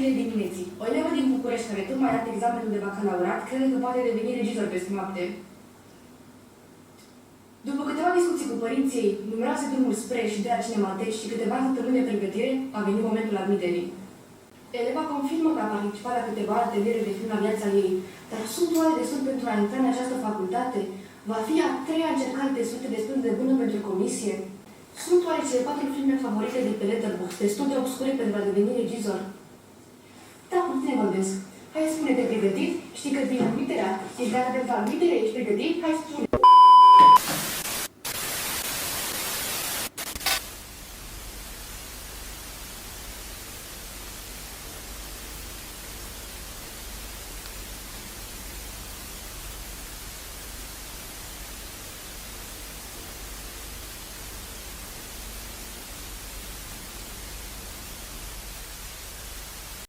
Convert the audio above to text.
știrile dimineții. O elevă din București care tocmai a dat examenul de bacalaureat crede că poate deveni regizor peste noapte. După câteva discuții cu părinții ei, numeroase drumuri spre și de la Cinemateci și câteva săptămâni de pregătire, a venit momentul admiterii. Eleva confirmă că a participat la câteva ateliere de film la viața ei, dar sunt oare destul pentru a intra în această facultate? Va fi a treia încercare destul de bună pentru comisie? Sunt oare cele 4 filme favorite de pe Letterboxd destul de obscure pentru a deveni regizor? Da, cu tine vorbesc. Hai, spune, te-ai pregătit? Știi că vine admiterea? Ești gata pentru admitere? Ești pregătit? Hai, spune!